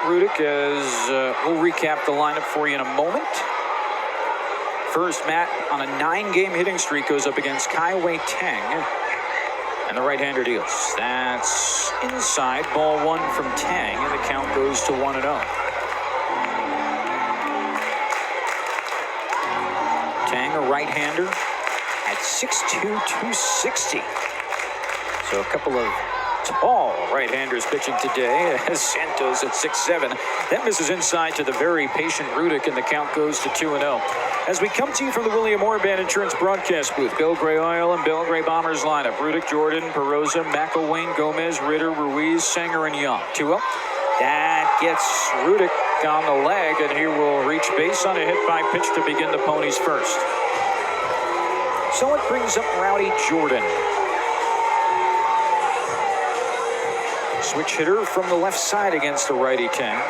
Rudick, as we'll recap the lineup for you in a moment. First, Matt, on a 9-game hitting streak, goes up against Kai-Wei Tang. And the right-hander deals. That's inside, ball 1 from Tang, and the count goes to 1-0. Tang, a right-hander, at 6'2", 260. So a couple of tall right-handers pitching today, as Santos at 6'7". That misses inside to the very patient Rudick, and the count goes to 2-0. As we come to you from the William Orban Insurance broadcast booth, Belgrade Oil and Belgrade Bombers lineup: Rudick, Jordan, Perosa, McElwain, Gomez, Ritter, Ruiz, Sanger, and Young. 2-0. That gets Rudick on the leg, and he will reach base on a hit-by-pitch to begin the Ponies first. So it brings up Rowdy Jordan. Switch hitter from the left side against the righty Tang.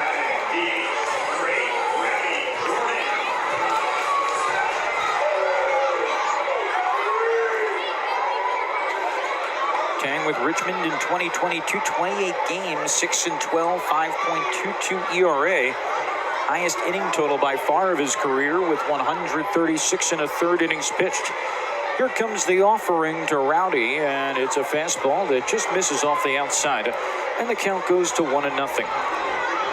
Tang with Richmond in 2022, 28 games, 6-12, 5.22 ERA. Highest inning total by far of his career, with 136 1/3 innings pitched. Here comes the offering to Rowdy, and it's a fastball that just misses off the outside, and the count goes to 1-0.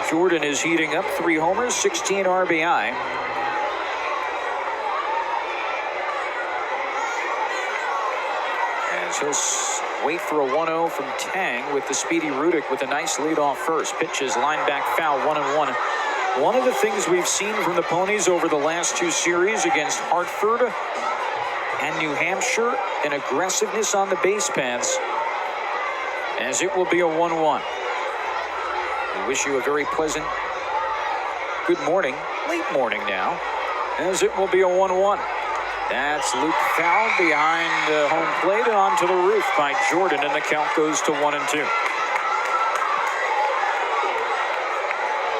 Jordan is heating up, 3 homers, 16 RBI. And so wait for a 1-0 from Tang with the speedy Rudick with a nice lead off first. Pitches, line back foul, 1-1. One of the things we've seen from the Ponies over the last 2 series against Hartford and New Hampshire, an aggressiveness on the base paths, as it will be a 1-1. We wish you a very pleasant good morning, late morning now, as it will be a 1-1. That's Luke foul behind home plate and onto the roof by Jordan, and the count goes to 1-2.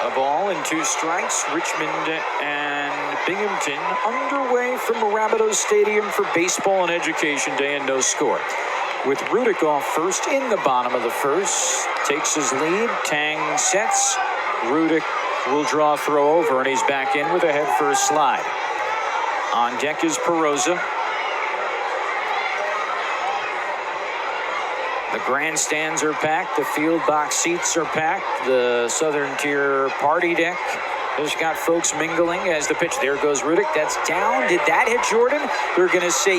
A ball and 2 strikes. Richmond and Binghamton underway from Rapidos Stadium for Baseball and Education Day, and no score. With Rudick off first in the bottom of the first, takes his lead. Tang sets. Rudick will draw a throw over, and he's back in with a head first slide. On deck is Perosa. The grandstands are packed. The field box seats are packed. The Southern Tier party deck has got folks mingling as the pitch. There goes Rudick. That's down. Did that hit Jordan? They're going to say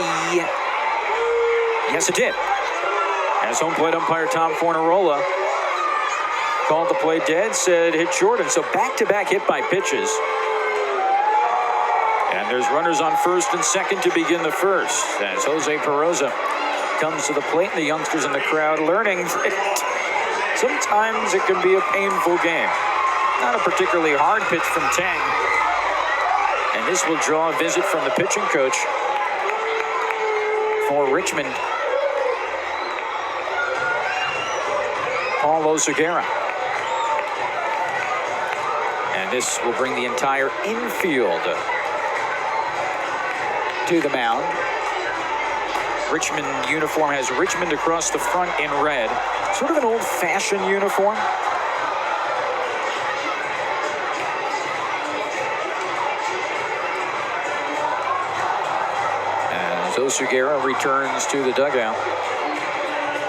yes, it did. As home plate umpire Tom Fornarola called the play dead, said hit Jordan. So back-to-back hit by pitches. And there's runners on first and second to begin the first, as Jose Perosa comes to the plate, and the youngsters in the crowd learning that sometimes it can be a painful game. Not a particularly hard pitch from Tang. And this will draw a visit from the pitching coach for Richmond, Paul Oseguera. And this will bring the entire infield to the mound. Richmond uniform has Richmond across the front in red. Sort of an old-fashioned uniform. As Oseguera returns to the dugout.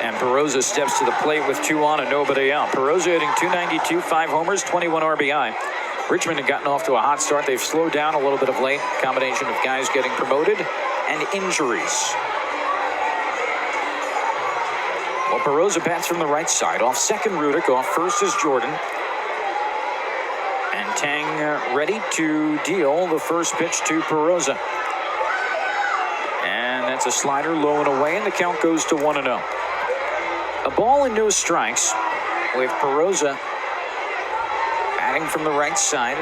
And Perosa steps to the plate with 2 on and nobody out. Perosa hitting .292, 5 homers, 21 RBI. Richmond had gotten off to a hot start. They've slowed down a little bit of late. Combination of guys getting promoted and injuries. Well, Perosa bats from the right side. Off second, Rudick. Off first is Jordan. And Tang ready to deal the first pitch to Perosa. And that's a slider low and away, and the count goes to 1-0. A ball and no strikes with Perosa batting from the right side.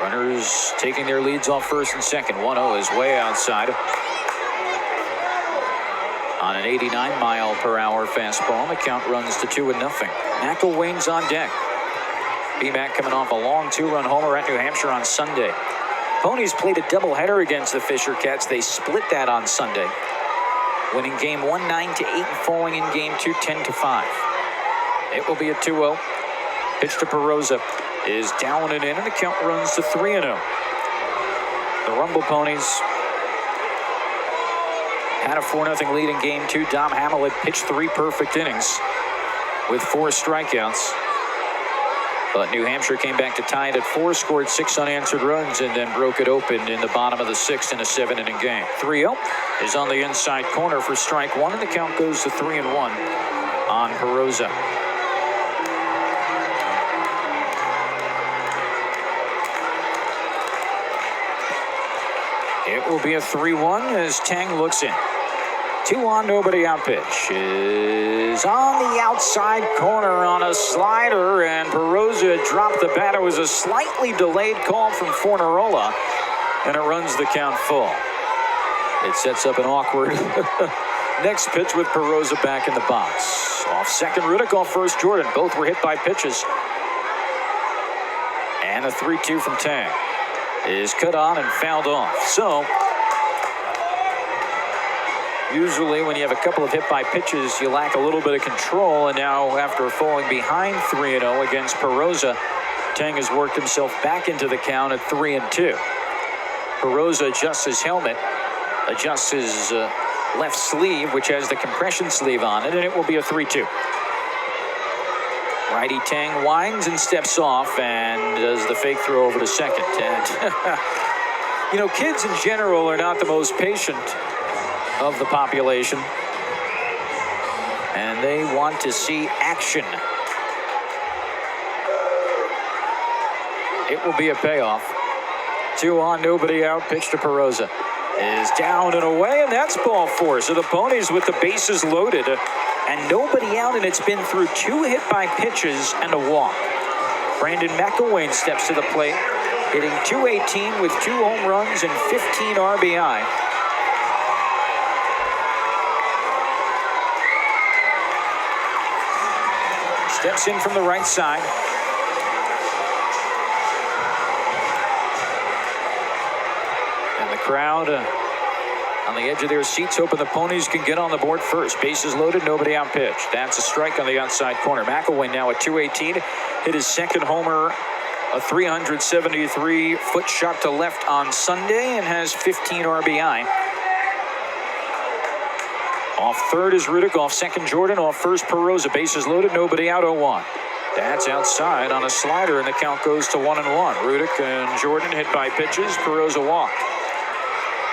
Runners taking their leads off first and second. 1-0 is way outside. On an 89-mile-per-hour fastball, the count runs to 2-0. McElwain's on deck. B-Mac coming off a long 2-run homer at New Hampshire on Sunday. Ponies played a doubleheader against the Fisher Cats. They split that on Sunday. winning game 1 9-8 and falling in game 2 10-5. It will be a 2-0. Pitch to Perosa is down and in, and the count runs to 3-0. The Rumble Ponies had a 4-0 lead in game 2. Dom Hamill had pitched 3 perfect innings with 4 strikeouts. But New Hampshire came back to tie it at 4, scored 6 unanswered runs, and then broke it open in the bottom of the 6th in a 7-inning game. 3-0 is on the inside corner for strike 1, and the count goes to 3-1 on Perosa. It will be a 3-1 as Tang looks in. 2-on, nobody out pitch is on the outside corner on a slider, and Perosa dropped the bat. It was a slightly delayed call from Fornarola, and it runs the count full. It sets up an awkward next pitch with Perosa back in the box. Off second, Riddick, off first, Jordan. Both were hit by pitches. And a 3-2 from Tang is cut on and fouled off. So usually when you have a couple of hit by pitches, you lack a little bit of control, and now after falling behind 3-0 against Perosa, Tang has worked himself back into the count at 3-2. Perosa adjusts his helmet, adjusts his left sleeve, which has the compression sleeve on it, and it will be a 3-2. Righty Tang winds and steps off and does the fake throw over to second. And you know, kids in general are not the most patient of the population, and they want to see action. It will be a payoff. 2-on, nobody out. Pitch to Perosa is down and away, and that's ball 4. So the Ponies with the bases loaded and nobody out, and it's been through 2 hit by pitches and a walk. Brandon McElwain steps to the plate, hitting .218 with 2 home runs and 15 RBI. Steps in from the right side. And the crowd on the edge of their seats, hoping the Ponies can get on the board first. Bases loaded, nobody out pitch. That's a strike on the outside corner. McElwain now at .218. Hit his second homer, a 373-foot shot to left on Sunday, and has 15 RBI. Off third is Riddick, off second Jordan, off first Perosa. Bases loaded, nobody out, 0-1. That's outside on a slider, and the count goes to 1-1. Riddick and Jordan hit by pitches. Perosa walked.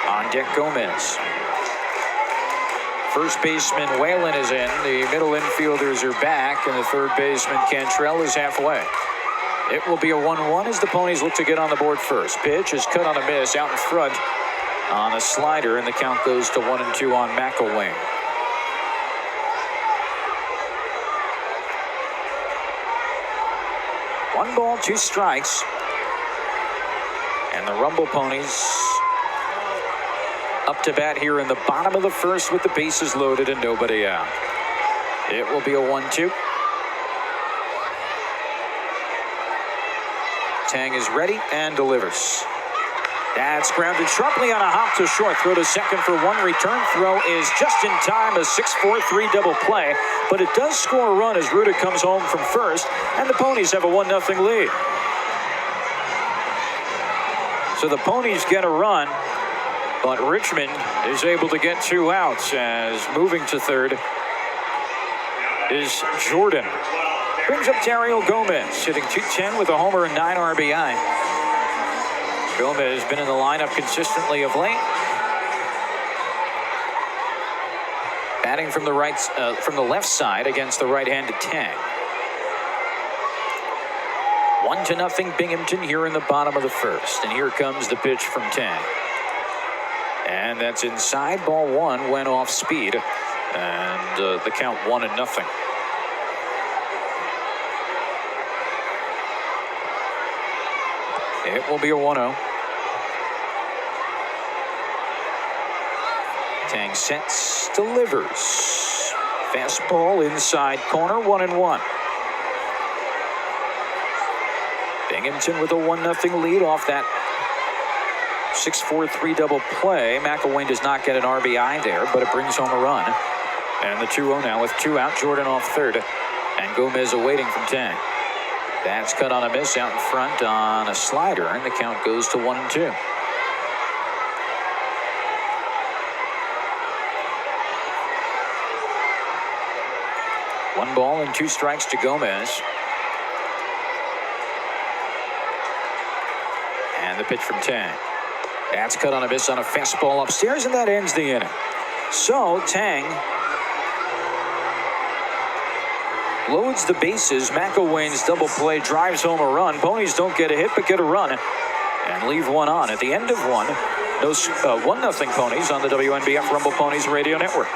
On deck, Gomez. First baseman Whalen is in. The middle infielders are back, and the third baseman Cantrell is halfway. It will be a 1-1 as the Ponies look to get on the board first. Pitch is cut on a miss out in front on a slider, and the count goes to 1-2 on McElwain. One ball, 2 strikes. And the Rumble Ponies up to bat here in the bottom of the first with the bases loaded and nobody out. It will be a 1-2. Tang is ready and delivers. That's grounded sharply on a hop to short. Throw to second for 1. Return throw is just in time. A 6-4-3 double play. But it does score a run as Riddick comes home from first. And the Ponies have a 1-0 lead. So the Ponies get a run. But Richmond is able to get 2 outs as moving to third is Jordan. Brings up Dario Gomez, hitting .210 with a homer and 9 RBI. Gomez has been in the lineup consistently of late. Batting from the left side against the right-handed Tang. 1-0 Binghamton here in the bottom of the first. And here comes the pitch from Tang. And that's inside. Ball 1 went off speed. And the count 1-0. It will be a 1-0. Tang sets, delivers. Fastball inside corner, 1-1. Binghamton with a 1-0 lead off that 6-4-3 double play. McElwain does not get an RBI there, but it brings home a run. And the 2-0 now with 2 out. Jordan off third. And Gomez awaiting from Tang. That's cut on a miss out in front on a slider, and the count goes to 1-2. One ball and 2 strikes to Gomez. And the pitch from Tang. That's cut on a miss on a fastball upstairs, and that ends the inning. So Tang loads the bases. McElwain's double play drives home a run. Ponies don't get a hit, but get a run and leave one on. At the end of one, 1-0 Ponies on the WNBF Rumble Ponies Radio Network.